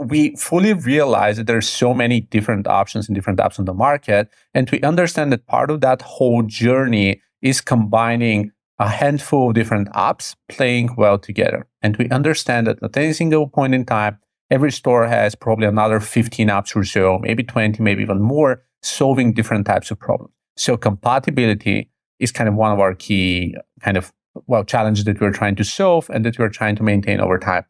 we fully realize that there's so many different options and different apps on the market. And we understand that part of that whole journey is combining a handful of different apps playing well together. And we understand that at any single point in time, every store has probably another 15 apps or so, maybe 20, maybe even more, solving different types of problems. So compatibility is kind of one of our key challenges that we're trying to solve and that we're trying to maintain over time.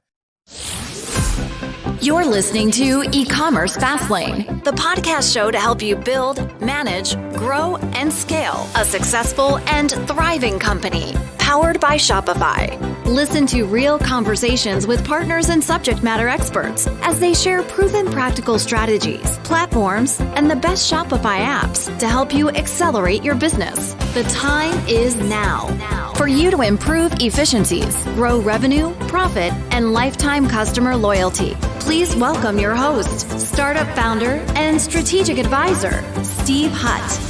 You're listening to E-commerce Fastlane, the podcast show to help you build, manage, grow, and scale a successful and thriving company, powered by Shopify. Listen to real conversations with partners and subject matter experts as they share proven practical strategies, platforms, and the best Shopify apps to help you accelerate your business. The time is now for you to improve efficiencies, grow revenue, profit, and lifetime customer loyalty. Please welcome your host, startup founder, and strategic advisor, Steve Hutt.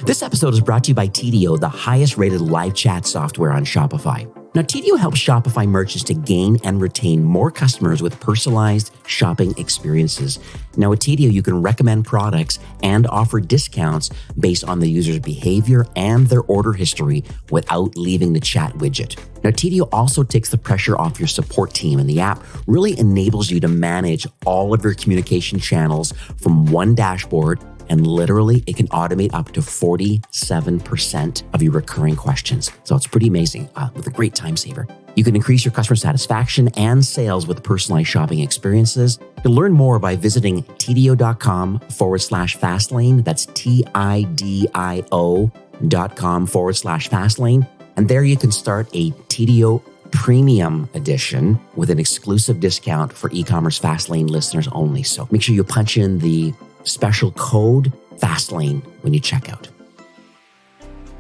This episode is brought to you by TDO, the highest rated live chat software on Shopify. Now, TDO helps Shopify merchants to gain and retain more customers with personalized shopping experiences. Now, with TDO, you can recommend products and offer discounts based on the user's behavior and their order history without leaving the chat widget. Now, TDO also takes the pressure off your support team, and the app really enables you to manage all of your communication channels from one dashboard. And literally, it can automate up to 47% of your recurring questions. So it's pretty amazing with a great time saver. You can increase your customer satisfaction and sales with personalized shopping experiences. You can learn more by visiting tdo.com/fastlane. That's TIDIO.com/fastlane. And there you can start a TDO Premium Edition with an exclusive discount for E-commerce Fastlane listeners only. So make sure you punch in the special code Fastlane when you check out.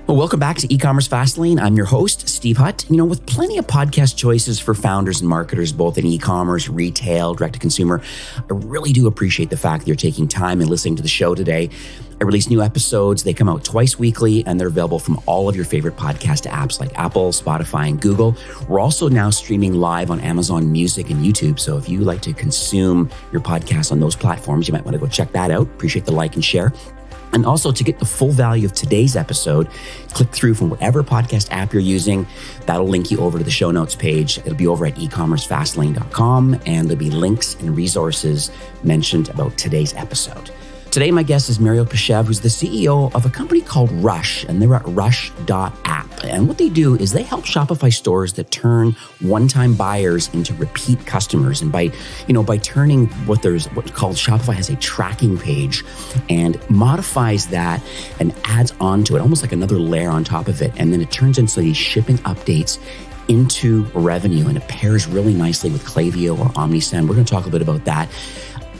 Well, welcome back to E-commerce Fastlane. I'm your host, Steve Hutt. With plenty of podcast choices for founders and marketers, both in e-commerce, retail, direct-to-consumer, I really do appreciate the fact that you're taking time and listening to the show today. I release new episodes. They come out twice weekly, and they're available from all of your favorite podcast apps like Apple, Spotify, and Google. We're also now streaming live on Amazon Music and YouTube. So if you like to consume your podcast on those platforms, you might want to go check that out. Appreciate the like and share. And also, to get the full value of today's episode, click through from whatever podcast app you're using. That'll link you over to the show notes page. It'll be over at ecommercefastlane.com, and there'll be links and resources mentioned about today's episode. Today, my guest is Peshev, who's the CEO of a company called Rush, and they're at Rush.App. And what they do is they help Shopify stores that turn one-time buyers into repeat customers. And by turning what's called Shopify has a tracking page and modifies that and adds onto it, almost like another layer on top of it. And then it turns into these shipping updates into revenue, and it pairs really nicely with Klaviyo or OmniSend. We're going to talk a bit about that.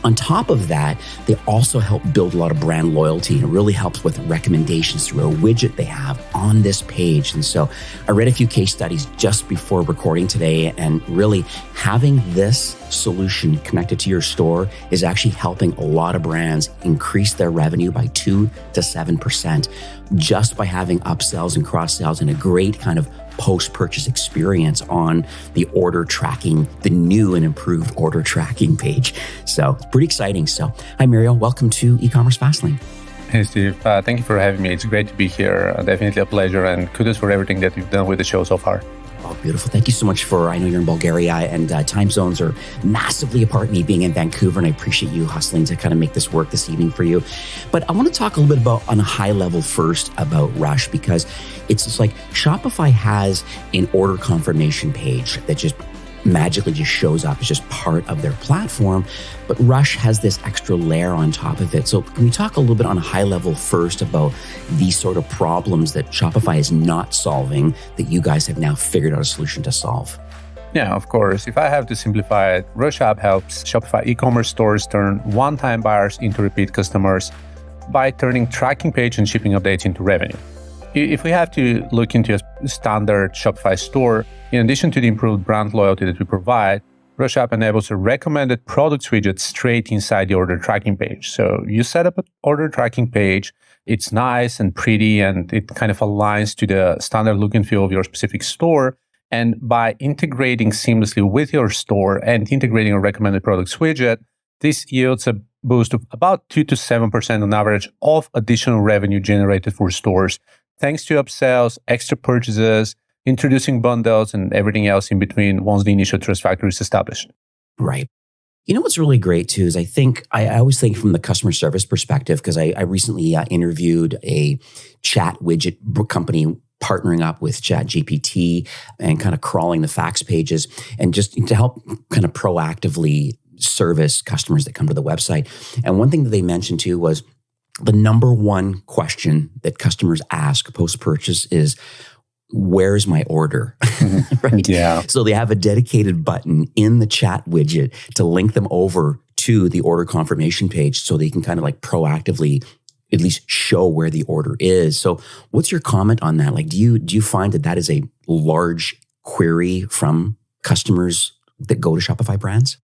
On top of that, they also help build a lot of brand loyalty, and it really helps with recommendations through a widget they have on this page. And so I read a few case studies just before recording today, and really having this solution connected to your store is actually helping a lot of brands increase their revenue by 2 to 7% just by having upsells and cross sells and a great kind of post-purchase experience on the order tracking, the new and improved order tracking page. So it's pretty exciting. So hi, Mario. Welcome to E-commerce Fastlane. Hey, Steve. Thank you for having me. It's great to be here. Definitely a pleasure, and kudos for everything that you've done with the show so far. Oh, beautiful. Thank you so much I know you're in Bulgaria, and time zones are massively apart, me being in Vancouver, and I appreciate you hustling to kind of make this work this evening for you. But I want to talk a little bit about, on a high level first, about Rush, because it's just like Shopify has an order confirmation page that just magically just shows up. It's just part of their platform. But Rush has this extra layer on top of it. So can we talk a little bit on a high level first about these sort of problems that Shopify is not solving that you guys have now figured out a solution to solve? Yeah, of course. If I have to simplify it, Rush.App helps Shopify e-commerce stores turn one-time buyers into repeat customers by turning tracking page and shipping updates into revenue. If we have to look into a standard Shopify store, in addition to the improved brand loyalty that we provide, Rush.App enables a recommended products widget straight inside the order tracking page. So you set up an order tracking page, it's nice and pretty, and it kind of aligns to the standard look and feel of your specific store. And by integrating seamlessly with your store and integrating a recommended products widget, this yields a boost of about 2 to 7% on average of additional revenue generated for stores, thanks to upsells, extra purchases, introducing bundles, and everything else in between once the initial trust factor is established. Right. You know what's really great too is I always think from the customer service perspective, because I recently interviewed a chat widget company partnering up with ChatGPT and kind of crawling the fax pages and just to help kind of proactively service customers that come to the website. And one thing that they mentioned too was the number one question that customers ask post-purchase is, where's my order? Right? Yeah. So they have a dedicated button in the chat widget to link them over to the order confirmation page so they can kind of like proactively at least show where the order is. So what's your comment on that? Like, do you find that is a large query from customers that go to Shopify brands?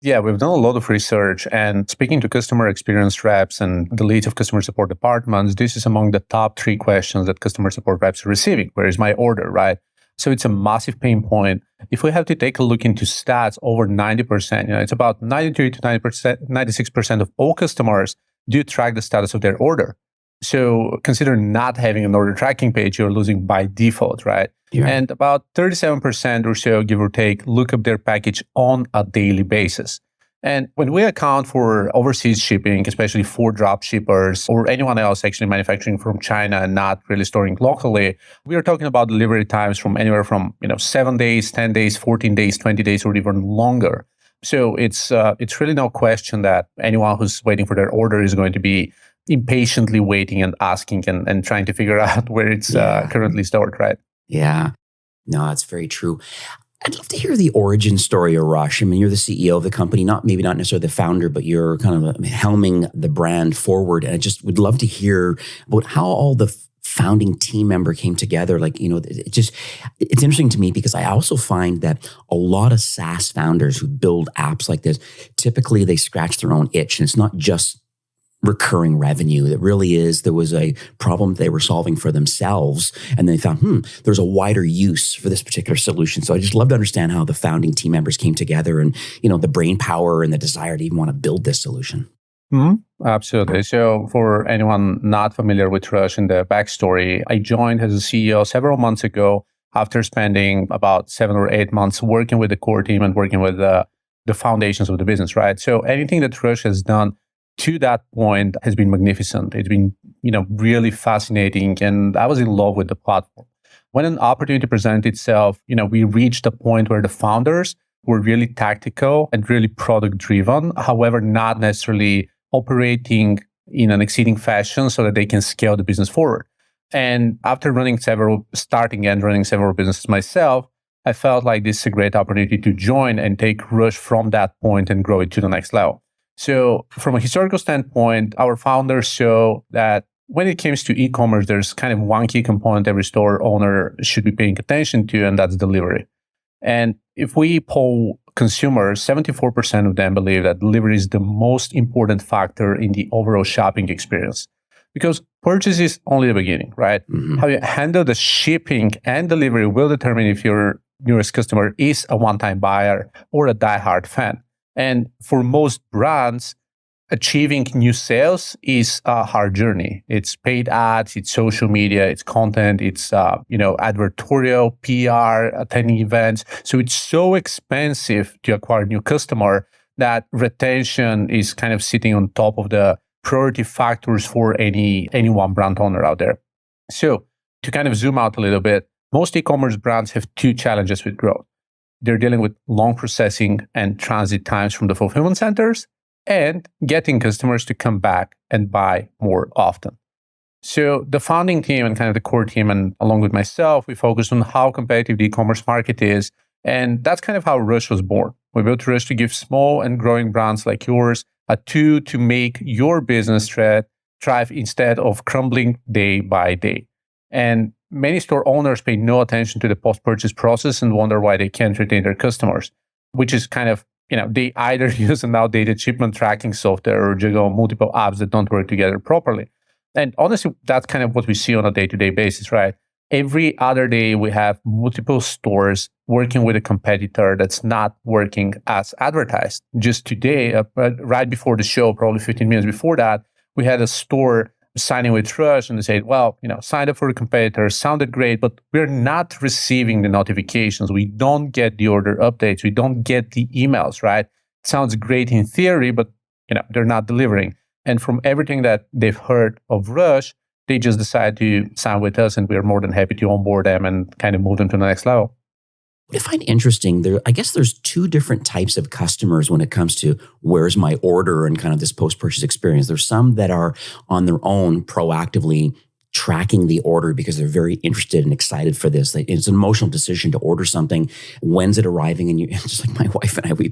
Yeah, we've done a lot of research, and speaking to customer experience reps and the leads of customer support departments, this is among the top 3 questions that customer support reps are receiving. Where is my order, right? So it's a massive pain point. If we have to take a look into stats, over 90%, it's about 93 to 90%, 96% of all customers do track the status of their order. So consider not having an order tracking page, you're losing by default, right? Yeah. And about 37% or so, give or take, look up their package on a daily basis. And when we account for overseas shipping, especially for drop shippers or anyone else actually manufacturing from China and not really storing locally, we are talking about delivery times from anywhere from 7 days, 10 days, 14 days, 20 days, or even longer. So it's really no question that anyone who's waiting for their order is going to be impatiently waiting and asking and trying to figure out where it's currently stored, right? Yeah. No, that's very true. I'd love to hear the origin story of Rush. I mean, you're the CEO of the company, maybe not necessarily the founder, but you're kind of helming the brand forward. And I just would love to hear about how all the founding team member came together. Like, it's interesting to me because I also find that a lot of SaaS founders who build apps like this, typically they scratch their own itch. And it's not just recurring revenue. It really is, there was a problem they were solving for themselves. And they found, there's a wider use for this particular solution. So I just love to understand how the founding team members came together and, the brain power and the desire to even want to build this solution. Mm-hmm. Absolutely. So for anyone not familiar with Rush and the backstory, I joined as a CEO several months ago after spending about 7 or 8 months working with the core team and working with the foundations of the business, right? So anything that Rush has done to that point has been magnificent. It's been, really fascinating. And I was in love with the platform. When an opportunity presented itself, we reached a point where the founders were really tactical and really product driven. However, not necessarily operating in an exceeding fashion so that they can scale the business forward. And after starting and running several businesses myself, I felt like this is a great opportunity to join and take Rush from that point and grow it to the next level. So from a historical standpoint, our founders show that when it comes to e-commerce, there's kind of one key component every store owner should be paying attention to, and that's delivery. And if we poll consumers, 74% of them believe that delivery is the most important factor in the overall shopping experience. Because purchase is only the beginning, right? Mm-hmm. How you handle the shipping and delivery will determine if your newest customer is a one-time buyer or a diehard fan. And for most brands, achieving new sales is a hard journey. It's paid ads, it's social media, it's content, it's advertorial, PR, attending events. So it's so expensive to acquire a new customer that retention is kind of sitting on top of the priority factors for any one brand owner out there. So to kind of zoom out a little bit, most e-commerce brands have 2 challenges with growth. They're dealing with long processing and transit times from the fulfillment centers and getting customers to come back and buy more often. So the founding team and kind of the core team, and along with myself, we focused on how competitive the e-commerce market is. And that's kind of how Rush was born. We built Rush to give small and growing brands like yours a tool to make your business thrive instead of crumbling day by day. And many store owners pay no attention to the post-purchase process and wonder why they can't retain their customers, which is kind of, they either use an outdated shipment tracking software or juggle multiple apps that don't work together properly. And honestly, that's kind of what we see on a day-to-day basis, right? every other day we have multiple stores working with a competitor that's not working as advertised. Just today, right before the show, probably 15 minutes before that, we had a store signing with Rush, and they said, well, signed up for a competitor, sounded great, but we're not receiving the notifications. We don't get the order updates. We don't get the emails, right? Sounds great in theory, but they're not delivering. And from everything that they've heard of Rush, they just decide to sign with us, and we're more than happy to onboard them and kind of move them to the next level. I find interesting I guess there's two different types of customers when it comes to where's my order and kind of this post-purchase experience. There's some that are on their own proactively tracking the order because they're very interested and excited for this. It's an emotional decision to order something. When's it arriving? And just like my wife and I, we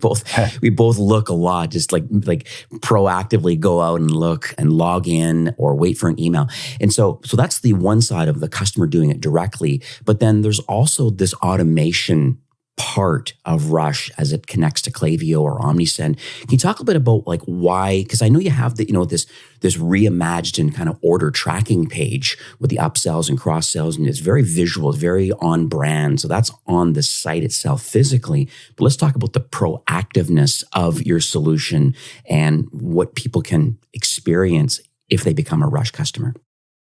both look a lot, just like proactively go out and look and log in or wait for an email. And so that's the one side of the customer doing it directly. But then there's also this automation part of Rush as it connects to Klaviyo or Omnisend. Can you talk a bit about why? Because I know you have this reimagined kind of order tracking page with the upsells and cross sells, and it's very visual, it's very on brand. So that's on the site itself physically. But let's talk about the proactiveness of your solution and what people can experience if they become a Rush customer.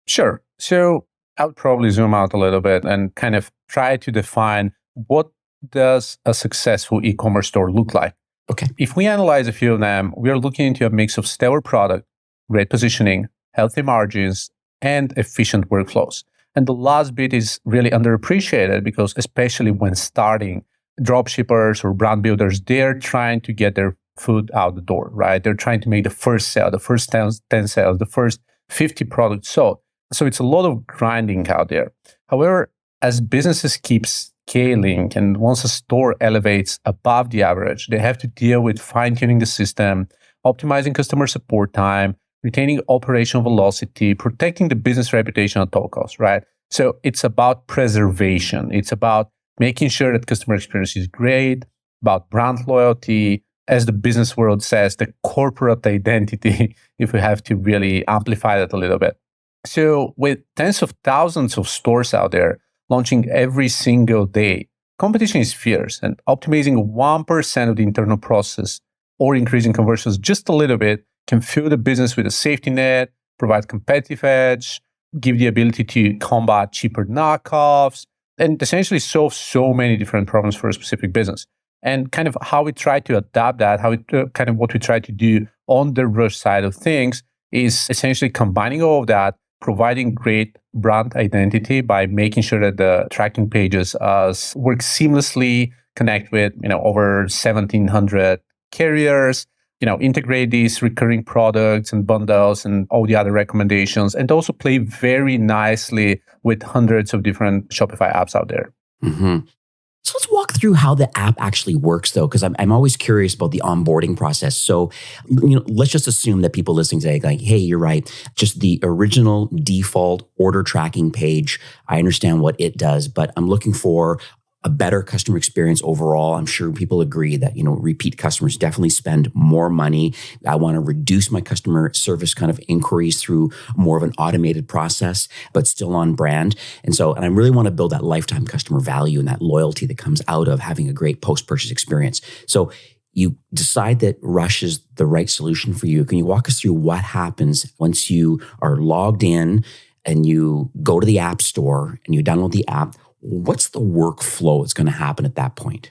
Sure. So I would probably zoom out a little bit and kind of try to define what does a successful e-commerce store look like? Okay. If we analyze a few of them, we are looking into a mix of stellar product, great positioning, healthy margins, and efficient workflows. And the last bit is really underappreciated because especially when starting, dropshippers or brand builders, they're trying to get their foot out the door, right? They're trying to make the first sale, the first 10 sales, the first 50 products sold. So it's a lot of grinding out there. However, as businesses keep scaling, and once a store elevates above the average, they have to deal with fine-tuning the system, optimizing customer support time, retaining operational velocity, protecting the business reputation at all costs, right? So it's about preservation. It's about making sure that customer experience is great, about brand loyalty, as the business world says, the corporate identity, if we have to really amplify that a little bit. So with tens of thousands of stores out there, launching every single day, competition is fierce, and optimizing 1% of the internal process or increasing conversions just a little bit can fill the business with a safety net, provide competitive edge, give the ability to combat cheaper knockoffs, and essentially solve so many different problems for a specific business. And kind of how we try to adapt that, kind of what we try to do on the Rush side of things is essentially combining all of that, providing great brand identity by making sure that the tracking pages work seamlessly, connect with over 1,700 carriers, integrate these recurring products and bundles and all the other recommendations, and also play very nicely with hundreds of different Shopify apps out there. Mm-hmm. So let's walk through how the app actually works, though, because I'm always curious about the onboarding process. So, let's just assume that people listening today, like, hey, you're right. Just the original default order tracking page. I understand what it does, but I'm looking for a better customer experience overall. I'm sure people agree that, repeat customers definitely spend more money. I want to reduce my customer service kind of inquiries through more of an automated process, but still on brand. And I really want to build that lifetime customer value and that loyalty that comes out of having a great post-purchase experience. So you decide that Rush is the right solution for you. Can you walk us through what happens once you are logged in and you go to the App Store and you download the app? What's the workflow that's going to happen at that point?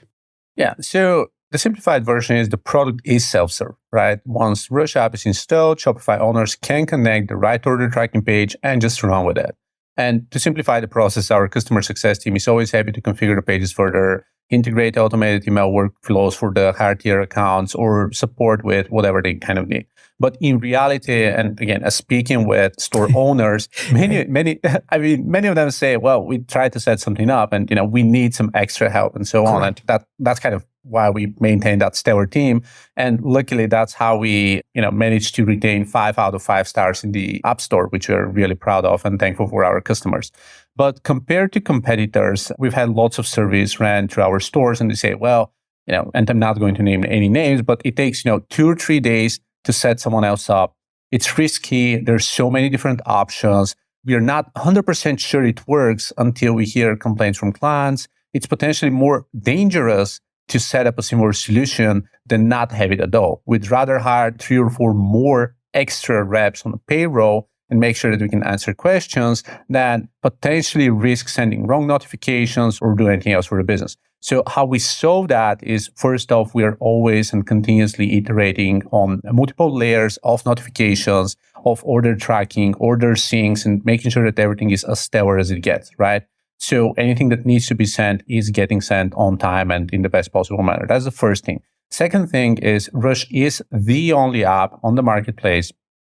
Yeah, so the simplified version is the product is self-serve, right? Once Rush.App is installed, Shopify owners can connect the right order tracking page and just run with it. And to simplify the process, our customer success team is always happy to configure the pages further, integrate automated email workflows for the higher tier accounts, or support with whatever they kind of need. But in reality, and again, as speaking with store owners, many of them say, well, we tried to set something up and, we need some extra help and so on. And that's kind of why we maintain that stellar team. And luckily, that's how we, managed to retain 5 out of 5 stars in the App Store, which we're really proud of and thankful for our customers. But compared to competitors, we've had lots of surveys ran through our stores, and they say, well, and I'm not going to name any names, but it takes, 2 or 3 days to set someone else up. It's risky. There's so many different options. we are not 100% sure it works until we hear complaints from clients. It's potentially more dangerous to set up a similar solution than not have it at all. We'd rather hire 3 or 4 more extra reps on the payroll and make sure that we can answer questions than potentially risk sending wrong notifications or do anything else for the business. So how we solve that is, first off, we are always and continuously iterating on multiple layers of notifications, of order tracking, order syncs, and making sure that everything is as stellar as it gets, right? So anything that needs to be sent is getting sent on time and in the best possible manner. That's the first thing. Second thing is Rush is the only app on the marketplace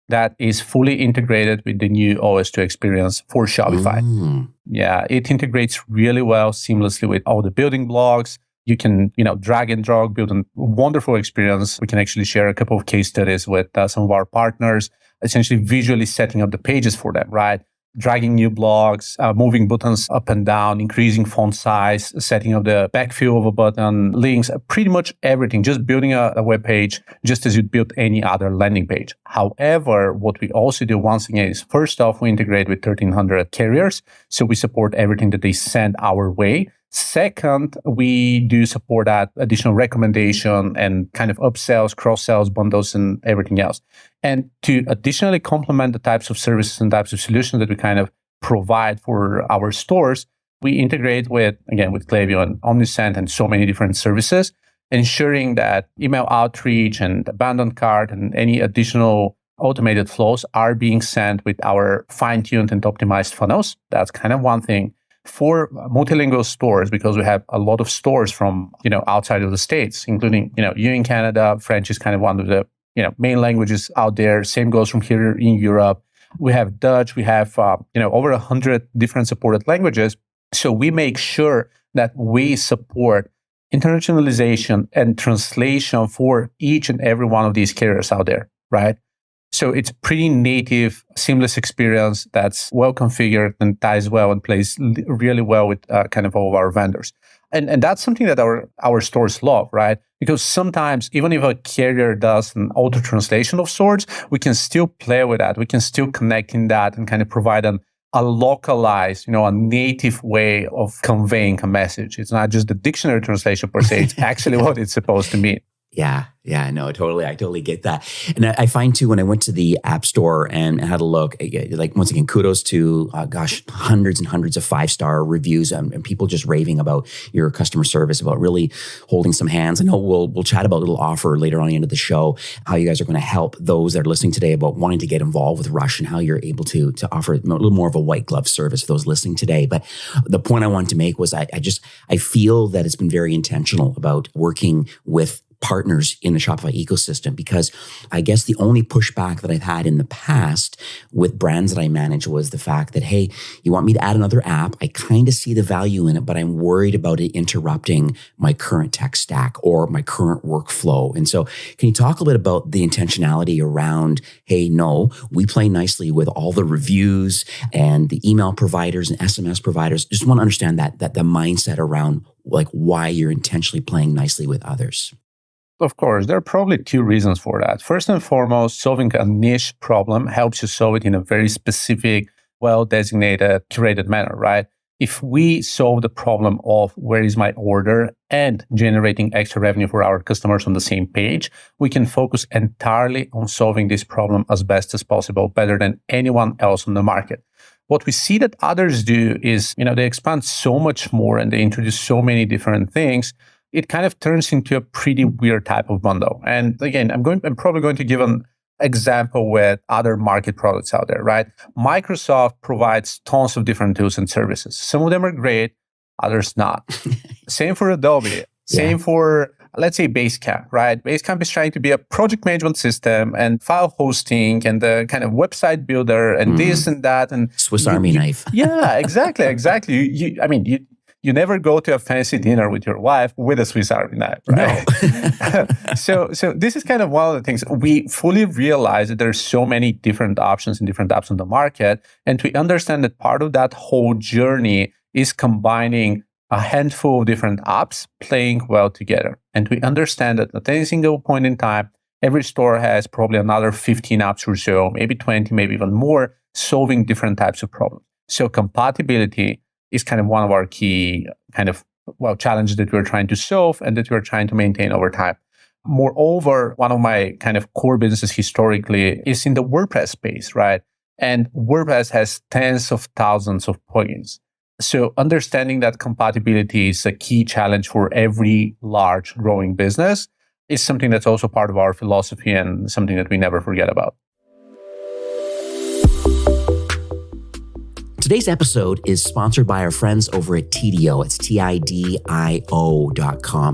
that is fully integrated with the new OS2 experience for Shopify. Yeah, it integrates really well seamlessly with all the building blocks. You can, drag and drop, build a wonderful experience. We can actually share a couple of case studies with some of our partners, essentially visually setting up the pages for them, right? Dragging new blocks, moving buttons up and down, increasing font size, setting up the backfill of a button, links, pretty much everything, just building a web page just as you'd build any other landing page. However, what we also do once again is, first off, we integrate with 1,300 carriers. So we support everything that they send our way. Second, we do support that additional recommendation and kind of upsells, cross-sells, bundles, and everything else. And to additionally complement the types of services and types of solutions that we kind of provide for our stores, we integrate with Klaviyo and Omnisend and so many different services, ensuring that email outreach and abandoned cart and any additional automated flows are being sent with our fine-tuned and optimized funnels. That's kind of one thing. For multilingual stores, because we have a lot of stores from, outside of the States, including, you in Canada, French is kind of one of the, main languages out there. Same goes from here in Europe. We have Dutch, we have, over 100 different supported languages. So we make sure that we support internationalization and translation for each and every one of these carriers out there, right? So it's pretty native, seamless experience that's well configured and ties well and plays really well with kind of all of our vendors. And that's something that our stores love, right? Because sometimes, even if a carrier does an auto translation of sorts, we can still play with that. We can still connect in that and kind of provide a localized, a native way of conveying a message. It's not just the dictionary translation per se. It's actually what it's supposed to mean. Yeah, no, totally. I totally get that. And I find too, when I went to the App Store and had a look, like once again, kudos to, hundreds and hundreds of 5-star reviews and people just raving about your customer service, about really holding some hands. I know we'll chat about a little offer later on the end of the show, how you guys are going to help those that are listening today about wanting to get involved with Rush and how you're able to offer a little more of a white glove service for those listening today. But the point I wanted to make was I feel that it's been very intentional about working with partners in the Shopify ecosystem, because I guess the only pushback that I've had in the past with brands that I manage was the fact that, hey, you want me to add another app? I kind of see the value in it, but I'm worried about it interrupting my current tech stack or my current workflow. And so can you talk a little bit about the intentionality around, hey, no, we play nicely with all the reviews and the email providers and SMS providers. Just want to understand that the mindset around like why you're intentionally playing nicely with others. Of course, there are probably 2 reasons for that. First and foremost, solving a niche problem helps you solve it in a very specific, well-designated, curated manner, right? If we solve the problem of where is my order and generating extra revenue for our customers on the same page, we can focus entirely on solving this problem as best as possible, better than anyone else on the market. What we see that others do is, they expand so much more and they introduce so many different things. It kind of turns into a pretty weird type of bundle. And again, I'm probably going to give an example with other market products out there, right? Microsoft provides tons of different tools and services. Some of them are great, others not. Same for Adobe. Same for, let's say, Basecamp, right? Basecamp is trying to be a project management system and file hosting and the kind of website builder and this and that. And Swiss Army knife. Yeah, exactly. You never go to a fancy dinner with your wife with a Swiss Army knife, right? No. So this is kind of one of the things. We fully realize that there's so many different options and different apps on the market. And we understand that part of that whole journey is combining a handful of different apps playing well together. And we understand that at any single point in time, every store has probably another 15 apps or so, maybe 20, maybe even more. solving different types of problems. So compatibility is kind of one of our key challenges that we're trying to solve and that we're trying to maintain over time. Moreover, one of my kind of core businesses historically is in the WordPress space, right? And WordPress has tens of thousands of plugins. So understanding that compatibility is a key challenge for every large growing business is something that's also part of our philosophy and something that we never forget about. Today's episode is sponsored by our friends over at Tidio. It's TIDIO.com.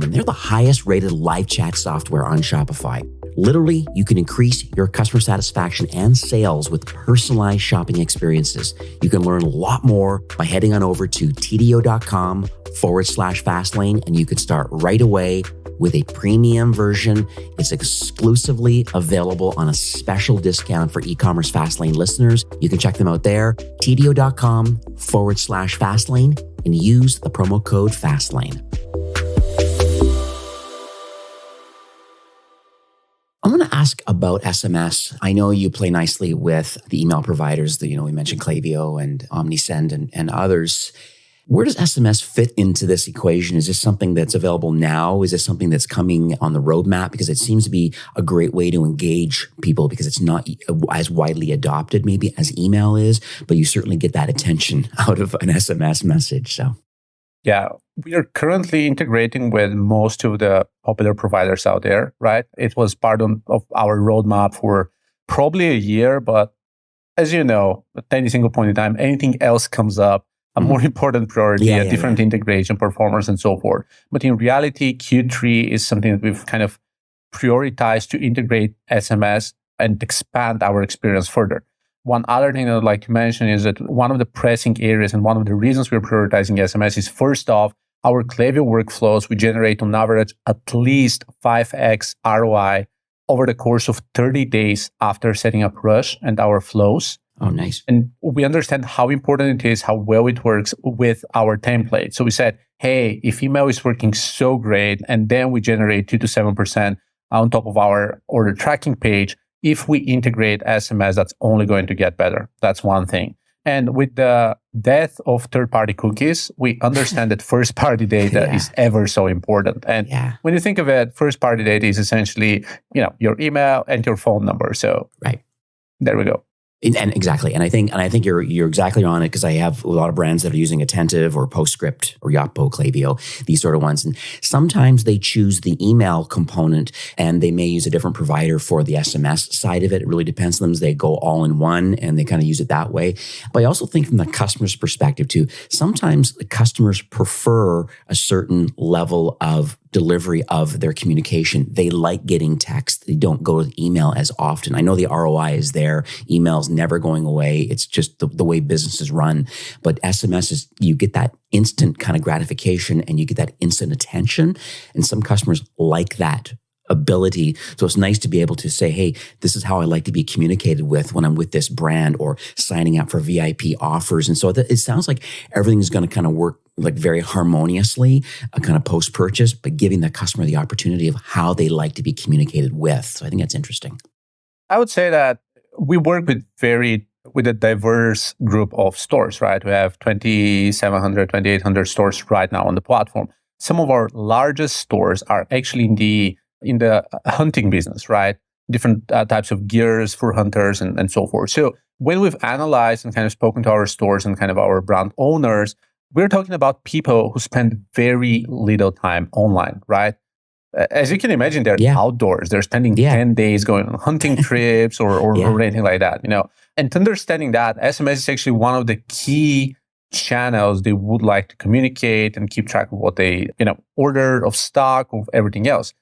And they're the highest rated live chat software on Shopify. Literally, you can increase your customer satisfaction and sales with personalized shopping experiences. You can learn a lot more by heading on over to TDO.com/Fastlane, and you can start right away with a premium version. It's exclusively available on a special discount for e-commerce Fastlane listeners. You can check them out there, TDO.com/Fastlane, and use the promo code Fastlane. I want to ask about SMS. I know you play nicely with the email providers that, we mentioned Klaviyo and Omnisend and others. Where does SMS fit into this equation? Is this something that's available now? Is this something that's coming on the roadmap? Because it seems to be a great way to engage people because it's not as widely adopted maybe as email is, but you certainly get that attention out of an SMS message. So, yeah, we are currently integrating with most of the popular providers out there, right? It was part of our roadmap for probably a year, but as you know, at any single point in time, anything else comes up, a more important priority, a different integration, performance, and so forth. But in reality, Q3 is something that we've kind of prioritized to integrate SMS and expand our experience further. One other thing that I'd like to mention is that one of the pressing areas and one of the reasons we're prioritizing SMS is, first off, our Klaviyo workflows, we generate on average at least 5x ROI over the course of 30 days after setting up Rush and our flows. Oh, nice. And we understand how important it is, how well it works with our template. So we said, hey, if email is working so great, and then we generate 2 to 7% on top of our order tracking page, if we integrate SMS, that's only going to get better. That's one thing. And with the death of third-party cookies, we understand that first-party data is ever so important. And when you think of it, first-party data is essentially, your email and your phone number. So there we go. And exactly. And I think you're exactly on it, because I have a lot of brands that are using Attentive or Postscript or Yotpo, Klaviyo, these sort of ones. And sometimes they choose the email component and they may use a different provider for the SMS side of it. It really depends on them. They go all in one and they kind of use it that way. But I also think from the customer's perspective too, sometimes the customers prefer a certain level of delivery of their communication. They like getting text. They don't go to email as often. I know the ROI is there. Email's never going away. It's just the way businesses run. But SMS is, you get that instant kind of gratification and you get that instant attention. And some customers like that ability. So it's nice to be able to say, hey, this is how I like to be communicated with when I'm with this brand, or signing up for VIP offers. And so it sounds like everything is going to kind of work like very harmoniously, kind of post-purchase, but giving the customer the opportunity of how they like to be communicated with. So I think that's interesting. I would say that we work with a diverse group of stores, right? We have 2,700, 2,800 stores right now on the platform. Some of our largest stores are actually in the hunting business, right? Different types of gears for hunters and so forth. So when we've analyzed and kind of spoken to our stores and kind of our brand owners, we're talking about people who spend very little time online, right? As you can imagine, they're outdoors. They're spending 10 days going on hunting trips or anything like that, And understanding that, SMS is actually one of the key channels they would like to communicate and keep track of what they, order, of stock, of everything else.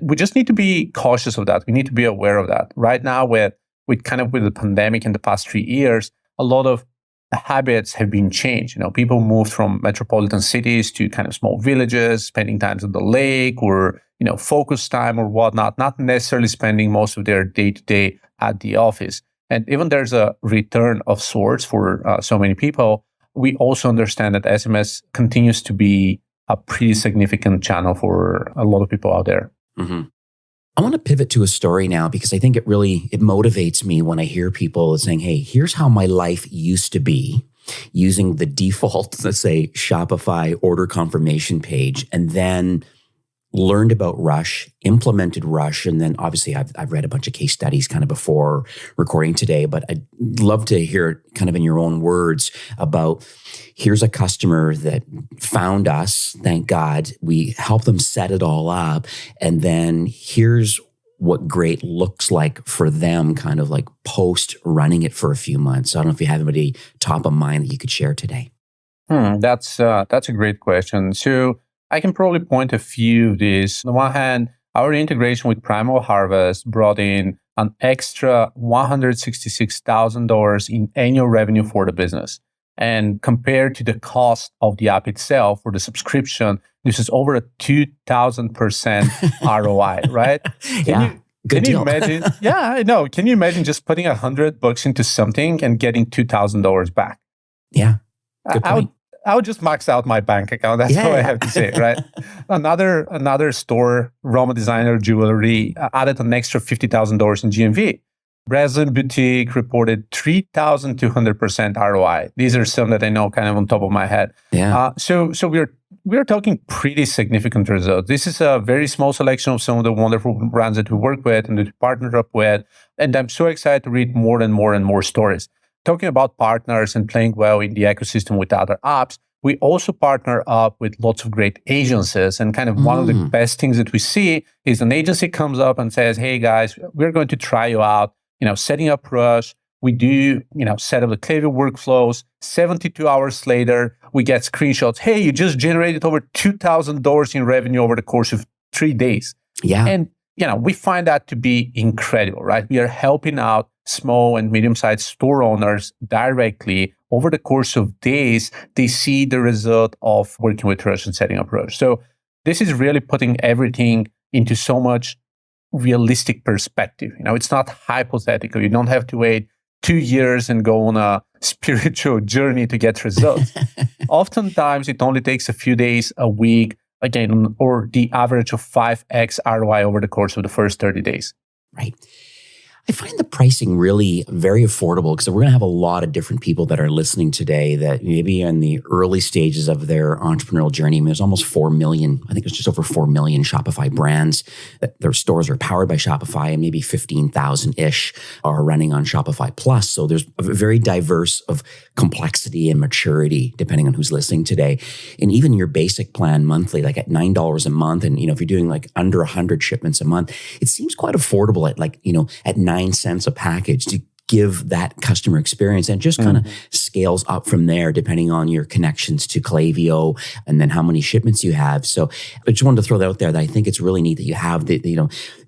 We just need to be cautious of that. We need to be aware of that. Right now, with the pandemic in the past 3 years, a lot of habits have been changed. People moved from metropolitan cities to kind of small villages, spending time at the lake or, focus time or whatnot, not necessarily spending most of their day-to-day at the office. And even there's a return of sorts for so many people. We also understand that SMS continues to be a pretty significant channel for a lot of people out there. Mm-hmm. I want to pivot to a story now because I think it motivates me when I hear people saying, hey, here's how my life used to be using the default, let's say, Shopify order confirmation page, and then learned about Rush, implemented Rush, and then obviously I've read a bunch of case studies kind of before recording today, but I'd love to hear it kind of in your own words about here's a customer that found us, thank God, we helped them set it all up, and then here's what great looks like for them kind of like post running it for a few months. So I don't know if you have anybody top of mind that you could share today. That's a great question. So I can probably point a few of these. On the one hand, our integration with Primal Harvest brought in an extra $166,000 in annual revenue for the business. And compared to the cost of the app itself for the subscription, this is over a 2,000% ROI, right? Can you imagine? Yeah, I know. Can you imagine just putting $100 into something and getting $2,000 back? Yeah. Good point. I would just max out my bank account. That's all I have to say, right? Another store, Roma Designer Jewelry, added an extra $50,000 in GMV. Brazilian Boutique reported 3,200% ROI. These are some that I know kind of on top of my head. Yeah. So we're talking pretty significant results. This is a very small selection of some of the wonderful brands that we work with and that we partnered up with. And I'm so excited to read more and more stories. Talking about partners and playing well in the ecosystem with other apps, we also partner up with lots of great agencies. And kind of one of the best things that we see is an agency comes up and says, hey guys, we're going to try you out, setting up Rush. We do, set up the Klaviyo workflows. 72 hours later, we get screenshots. Hey, you just generated over $2,000 in revenue over the course of 3 days. Yeah. And, we find that to be incredible, right? We are helping out small and medium-sized store owners directly over the course of days. They see the result of working with Rush and setting up Rush. So this is really putting everything into so much realistic perspective. It's not hypothetical. You don't have to wait 2 years and go on a spiritual journey to get results. Oftentimes, it only takes a few days, a week, again, or the average of 5x ROI over the course of the first 30 days. Right. I find the pricing really very affordable because we're going to have a lot of different people that are listening today that maybe in the early stages of their entrepreneurial journey. I mean, there's almost 4 million, I think it's just over 4 million Shopify brands that their stores are powered by Shopify, and maybe 15,000-ish are running on Shopify Plus. So there's a very diverse of complexity and maturity depending on who's listening today. And even your basic plan monthly, like at $9 a month, and if you're doing like under 100 shipments a month, it seems quite affordable at like, at 9 cents a package to give that customer experience, and just kind of scales up from there depending on your connections to Klaviyo and then how many shipments you have. So I just wanted to throw that out there that I think it's really neat that you have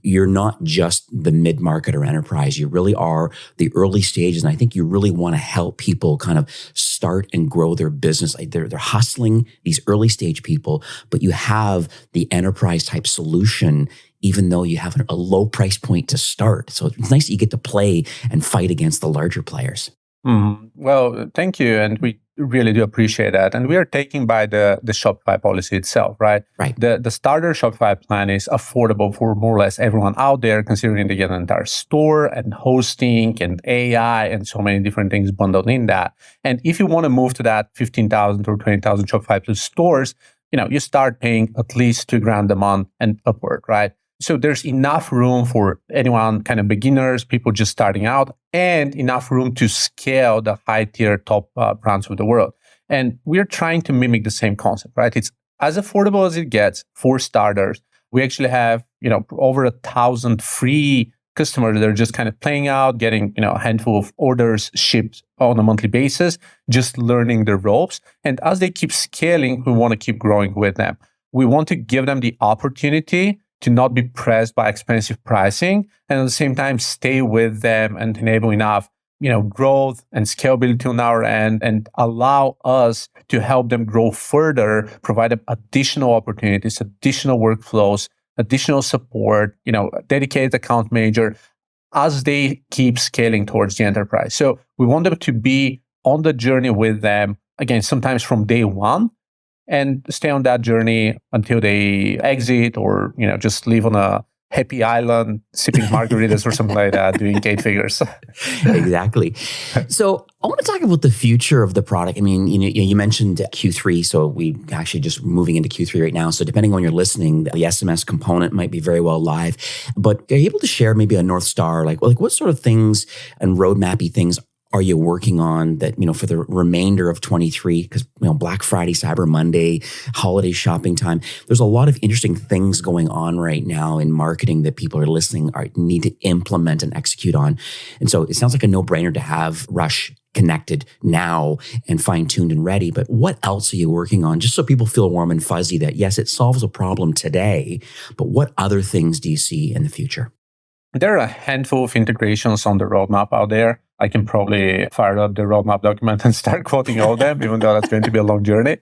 you're not just the mid-market or enterprise. You really are the early stages. And I think you really want to help people kind of start and grow their business. Like they're hustling, these early stage people, but you have the enterprise type solution even though you have a low price point to start. So it's nice that you get to play and fight against the larger players. Well, thank you. And we really do appreciate that. And we are taking by the Shopify policy itself, right? Right. The starter Shopify plan is affordable for more or less everyone out there, considering they get an entire store and hosting and AI and so many different things bundled in that. And if you want to move to that 15,000 or 20,000 Shopify Plus stores, you start paying at least $2,000 a month and upward, right? So there's enough room for anyone, kind of beginners, people just starting out, and enough room to scale the high-tier top brands of the world. And we're trying to mimic the same concept, right? It's as affordable as it gets for starters. We actually have, over 1,000 free customers that are just kind of playing out, getting, a handful of orders shipped on a monthly basis, just learning the ropes. And as they keep scaling, we want to keep growing with them. We want to give them the opportunity to not be pressed by expensive pricing, and at the same time stay with them and enable enough, growth and scalability on our end, and allow us to help them grow further, provide them additional opportunities, additional workflows, additional support, dedicated account manager as they keep scaling towards the enterprise. So we want them to be on the journey with them, again, sometimes from day one, and stay on that journey until they exit or, just live on a Happy Island, sipping margaritas or something like that, doing 8 figures. Exactly. So I want to talk about the future of the product. I mean, you mentioned Q3, so we actually just moving into Q3 right now. So depending on when you're listening, the SMS component might be very well live. But are you able to share maybe a North Star, like what sort of things and roadmappy things are you working on that, for the remainder of 23? Because, Black Friday, Cyber Monday, holiday shopping time, there's a lot of interesting things going on right now in marketing that people are listening need to implement and execute on. And so it sounds like a no-brainer to have Rush connected now and fine-tuned and ready. But what else are you working on? Just so people feel warm and fuzzy that, yes, it solves a problem today, but what other things do you see in the future? There are a handful of integrations on the roadmap out there. I can probably fire up the roadmap document and start quoting all of them, even though that's going to be a long journey.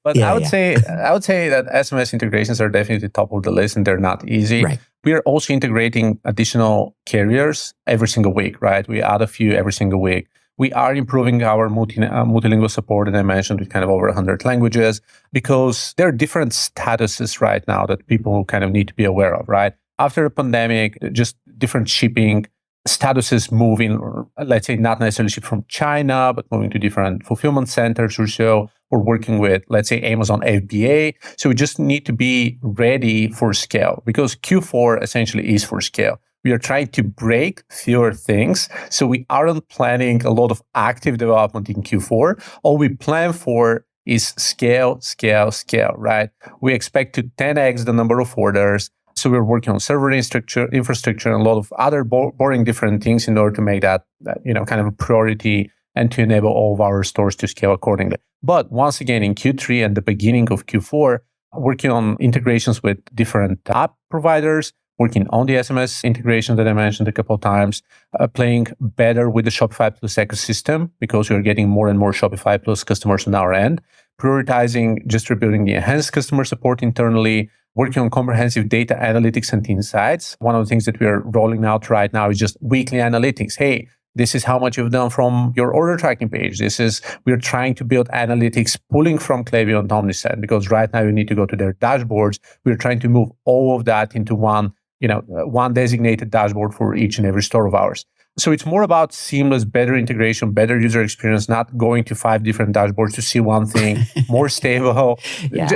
But I would say that SMS integrations are definitely top of the list, and they're not easy. Right. We are also integrating additional carriers every single week, right? We add a few every single week. We are improving our multilingual support, and I mentioned with kind of over 100 languages, because there are different statuses right now that people kind of need to be aware of, right? After the pandemic, just different shipping statuses moving, or let's say not necessarily ship from China, but moving to different fulfillment centers or so. We're working with, let's say, Amazon FBA. So we just need to be ready for scale, because Q4 essentially is for scale. We are trying to break fewer things. So we aren't planning a lot of active development in Q4. All we plan for is scale, right? We expect to 10x the number of orders. So we're working on server infrastructure, and a lot of other boring different things in order to make that kind of a priority and to enable all of our stores to scale accordingly. But once again, in Q3 and the beginning of Q4, working on integrations with different app providers, working on the SMS integration that I mentioned a couple of times, playing better with the Shopify Plus ecosystem, because we're getting more and more Shopify Plus customers on our end, prioritizing distributing the enhanced customer support internally, working on comprehensive data analytics and insights. One of the things that we are rolling out right now is just weekly analytics. Hey, this is how much you've done from your order tracking page. We're trying to build analytics pulling from Klaviyo and Omnisend, because right now you need to go to their dashboards. We're trying to move all of that into one designated dashboard for each and every store of ours. So it's more about seamless, better integration, better user experience, not going to 5 different dashboards to see one thing, more stable,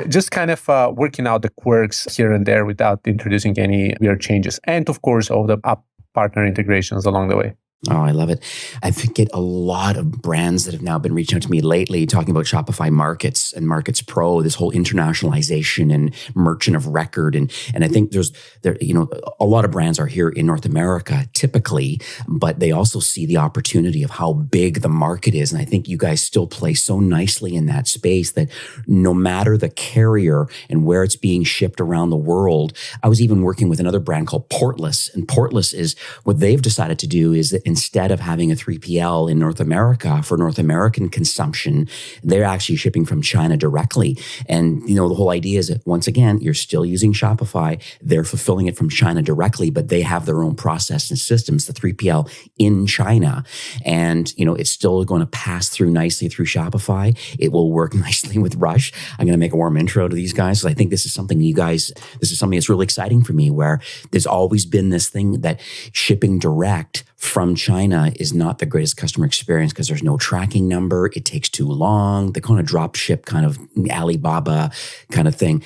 just kind of working out the quirks here and there without introducing any weird changes. And of course, all the app partner integrations along the way. Oh, I love it. I get a lot of brands that have now been reaching out to me lately talking about Shopify Markets and Markets Pro, this whole internationalization and merchant of record. And I think a lot of brands are here in North America typically, but they also see the opportunity of how big the market is. And I think you guys still play so nicely in that space that no matter the carrier and where it's being shipped around the world. I was even working with another brand called Portless, and Portless is what they've decided to do is that instead of having a 3PL in North America for North American consumption, they're actually shipping from China directly. And, the whole idea is that once again, you're still using Shopify. They're fulfilling it from China directly, but they have their own process and systems, the 3PL in China. And, it's still going to pass through nicely through Shopify. It will work nicely with Rush. I'm going to make a warm intro to these guys. So I think this is something that's really exciting for me, where there's always been this thing that shipping direct from China is not the greatest customer experience because there's no tracking number. It takes too long. The kind of drop ship kind of Alibaba kind of thing.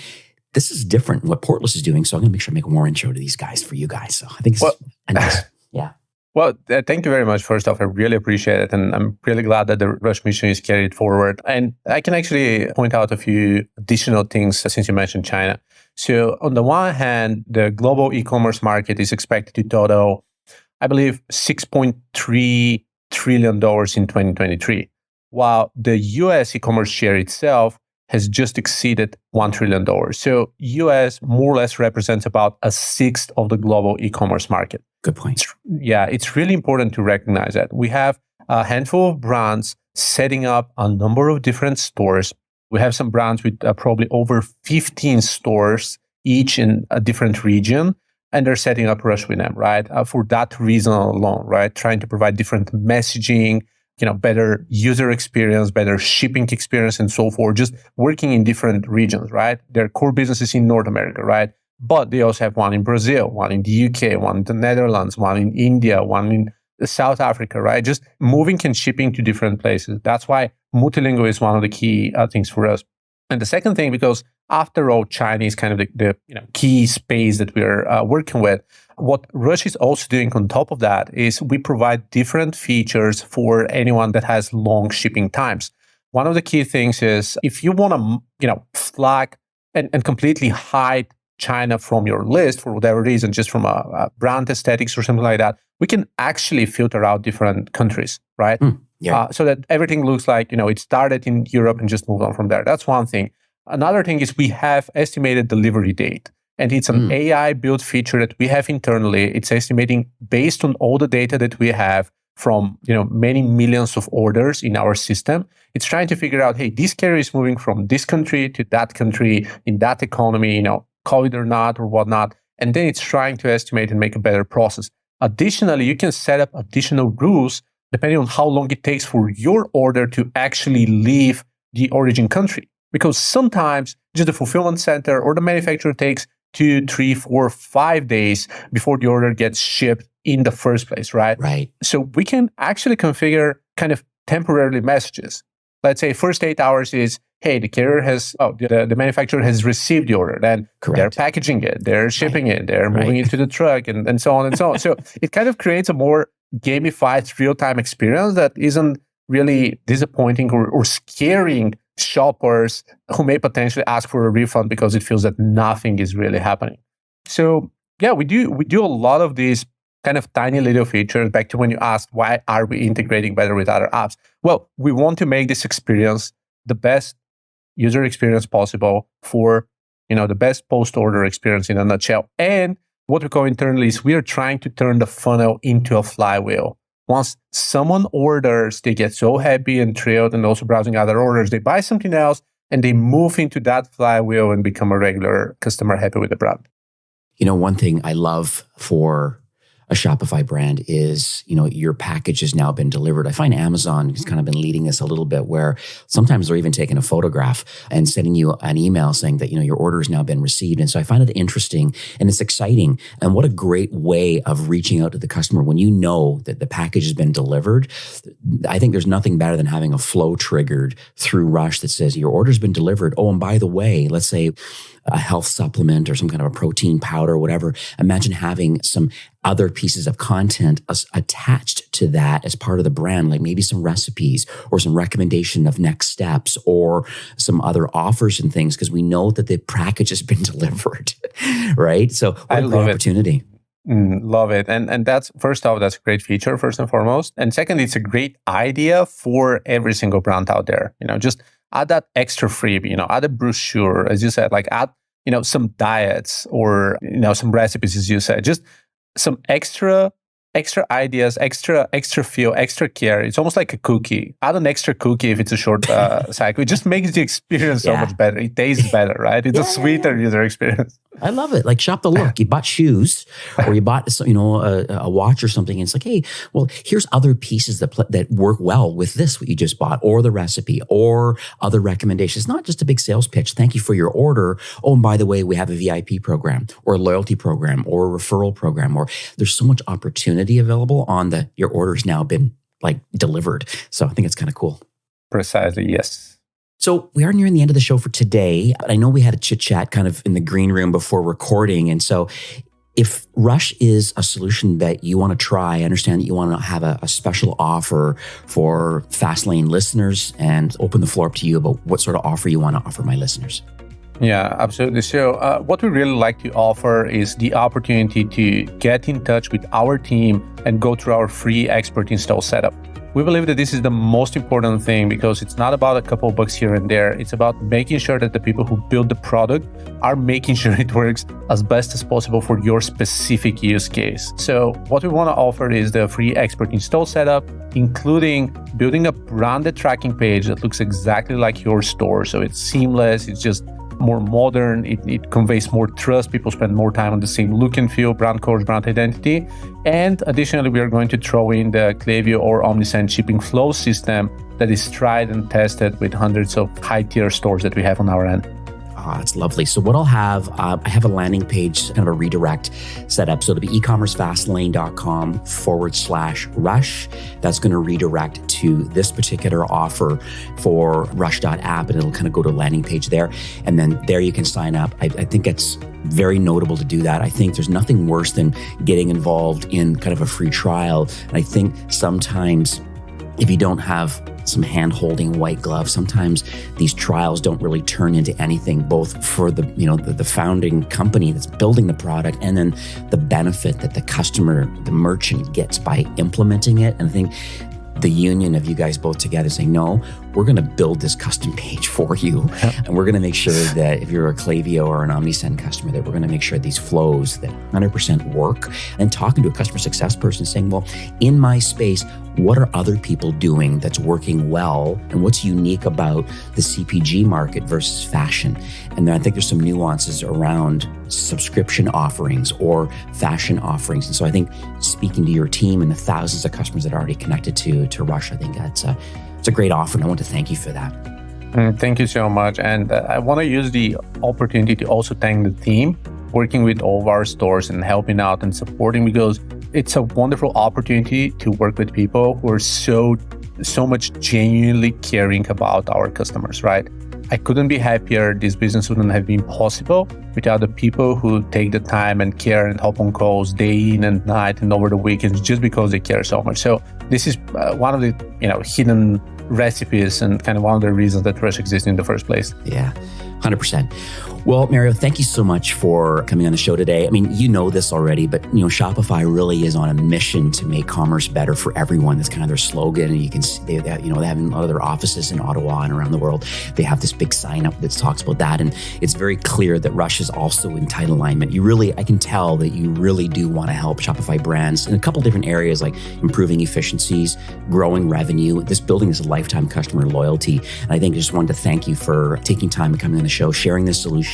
This is different what Portless is doing. So I'm going to make sure I make a more intro to these guys for you guys. So I think this is nice. Yeah. Well, thank you very much. First off, I really appreciate it. And I'm really glad that the Rush mission is carried forward. And I can actually point out a few additional things since you mentioned China. So on the one hand, the global e-commerce market is expected to total, I believe, $6.3 trillion in 2023, while the US e-commerce share itself has just exceeded $1 trillion. So US more or less represents about a sixth of the global e-commerce market. Good point. It's really important to recognize that. We have a handful of brands setting up a number of different stores. We have some brands with probably over 15 stores, each in a different region. And they're setting up Rush with them, right? For that reason alone, right? Trying to provide different messaging, better user experience, better shipping experience, and so forth. Just working in different regions, right? Their core business is in North America, right? but they also have one in Brazil, one in the UK, one in the Netherlands, one in India, one in South Africa, right? Just moving and shipping to different places. That's why multilingual is one of the key things for us. And the second thing, because after all, China is kind of the key space that we're working with. What Rush is also doing on top of that is we provide different features for anyone that has long shipping times. One of the key things is if you want to, flag and completely hide China from your list for whatever reason, just from a brand aesthetics or something like that, we can actually filter out different countries, right? So that everything looks like, it started in Europe and just moved on from there. That's one thing. Another thing is we have estimated delivery date, and it's an AI built feature that we have internally. It's estimating based on all the data that we have from, many millions of orders in our system. It's trying to figure out, hey, this carrier is moving from this country to that country in that economy, COVID or not or whatnot. And then it's trying to estimate and make a better process. Additionally, you can set up additional rules depending on how long it takes for your order to actually leave the origin country. Because sometimes just the fulfillment center or the manufacturer takes 2, 3, 4, 5 days before the order gets shipped in the first place, right? Right. So we can actually configure kind of temporarily messages. Let's say first 8 hours is, hey, the carrier the manufacturer has received the order. Then they're packaging it, they're shipping it, they're moving it to the truck and so on and so on. So it kind of creates a more gamified real-time experience that isn't really disappointing or scaring shoppers who may potentially ask for a refund because it feels that nothing is really happening. So yeah, we do a lot of these kind of tiny little features. Back to when you asked, why are we integrating better with other apps? Well, we want to make this experience the best user experience possible for, the best post-order experience in a nutshell. And what we call internally is we are trying to turn the funnel into a flywheel. Once someone orders, they get so happy and thrilled and also browsing other orders, they buy something else and they move into that flywheel and become a regular customer happy with the brand. One thing I love for a Shopify brand is, your package has now been delivered. I find Amazon has kind of been leading this a little bit where sometimes they're even taking a photograph and sending you an email saying that, your order has now been received. And so I find it interesting and it's exciting. And what a great way of reaching out to the customer when you know that the package has been delivered. I think there's nothing better than having a flow triggered through Rush that says your order's been delivered. Oh, and by the way, let's say a health supplement or some kind of a protein powder or whatever. Imagine having some other pieces of content attached to that as part of the brand, like maybe some recipes or some recommendation of next steps or some other offers and things, because we know that the package has been delivered, right? So what a great opportunity. Love it. And that's, first off, that's a great feature, first and foremost. And second, it's a great idea for every single brand out there. Just add that extra freebie, add a brochure, as you said, like add, some diets or, some recipes, as you said, just some extra ideas, extra feel, extra care. It's almost like a cookie. Add an extra cookie if it's a short cycle. It just makes the experience so much better. It tastes better, right? It's a sweeter user experience. I love it. Like shop the look. You bought shoes or you bought, a watch or something. And it's like, hey, well, here's other pieces that work well with this, what you just bought, or the recipe or other recommendations. Not just a big sales pitch. Thank you for your order. Oh, and by the way, we have a VIP program or a loyalty program or a referral program, or there's so much opportunity available on your order's now been delivered. So I think it's kind of cool. Precisely. Yes. So we are nearing the end of the show for today, but I know we had a chit chat kind of in the green room before recording. And so if Rush is a solution that you want to try, I understand that you want to have a special offer for Fastlane listeners, and open the floor up to you about what sort of offer you want to offer my listeners. Yeah, absolutely. So what we really like to offer is the opportunity to get in touch with our team and go through our free expert install setup. We believe that this is the most important thing because it's not about a couple bucks here and there. It's about making sure that the people who build the product are making sure it works as best as possible for your specific use case. So what we want to offer is the free expert install setup, including building a branded tracking page that looks exactly like your store. So it's seamless. It's just more modern, it conveys more trust, people spend more time on the same look and feel, brand codes, brand identity. And additionally, we are going to throw in the Klaviyo or Omnisend shipping flow system that is tried and tested with hundreds of high-tier stores that we have on our end. That's lovely. So what I'll have, I have a landing page, kind of a redirect set up. So it'll be ecommercefastlane.com/rush. That's going to redirect to this particular offer for Rush.App, and it'll kind of go to a landing page there. And then there you can sign up. I think it's very notable to do that. I think there's nothing worse than getting involved in kind of a free trial. And I think sometimes if you don't have some hand-holding, white glove, sometimes these trials don't really turn into anything, both for the founding company that's building the product, and then the benefit that the customer, the merchant, gets by implementing it. And I think the union of you guys both together saying, no, we're going to build this custom page for you. And we're going to make sure that if you're a Klaviyo or an OmniSend customer, that we're going to make sure these flows that 100% work. And talking to a customer success person saying, well, in my space, what are other people doing that's working well? And what's unique about the CPG market versus fashion? And then I think there's some nuances around subscription offerings or fashion offerings. And so I think speaking to your team and the thousands of customers that are already connected to Rush, I think it's a great offer. And I want to thank you for that. Thank you so much. And I want to use the opportunity to also thank the team working with all of our stores and helping out and supporting, because it's a wonderful opportunity to work with people who are so much genuinely caring about our customers, right? I couldn't be happier. This business wouldn't have been possible without the people who take the time and care and hop on calls day in and night and over the weekends just because they care so much. So this is one of the hidden recipes and kind of one of the reasons that Rush exists in the first place. Yeah, 100%. Well, Mario, thank you so much for coming on the show today. I mean, you know this already, but Shopify really is on a mission to make commerce better for everyone. That's kind of their slogan. And you can see they have a lot of their offices in Ottawa and around the world. They have this big sign up that talks about that. And it's very clear that Rush is also in tight alignment. I can tell that you really do want to help Shopify brands in a couple different areas, like improving efficiencies, growing revenue. This building is a lifetime customer loyalty. And I think I just wanted to thank you for taking time and coming on the show, sharing this solution.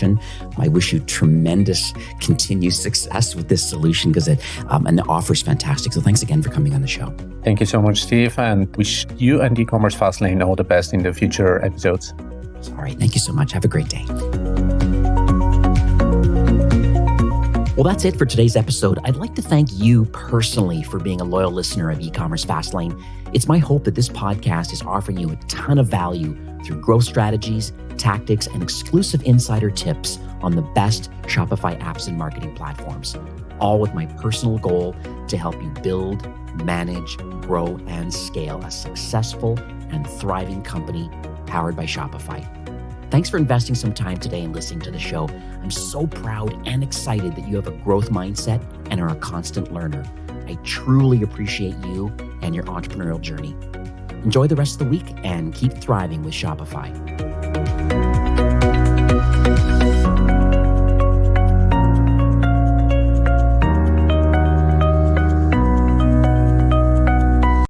I wish you tremendous continued success with this solution because and the offer is fantastic. So thanks again for coming on the show. Thank you so much, Steve, and wish you and e-commerce Fastlane all the best in the future episodes. All right. Thank you so much. Have a great day. Well, that's it for today's episode. I'd like to thank you personally for being a loyal listener of e-commerce Fastlane. It's my hope that this podcast is offering you a ton of value through growth strategies, tactics, and exclusive insider tips on the best Shopify apps and marketing platforms, all with my personal goal to help you build, manage, grow, and scale a successful and thriving company powered by Shopify. Thanks for investing some time today and listening to the show. I'm so proud and excited that you have a growth mindset and are a constant learner. I truly appreciate you and your entrepreneurial journey. Enjoy the rest of the week and keep thriving with Shopify.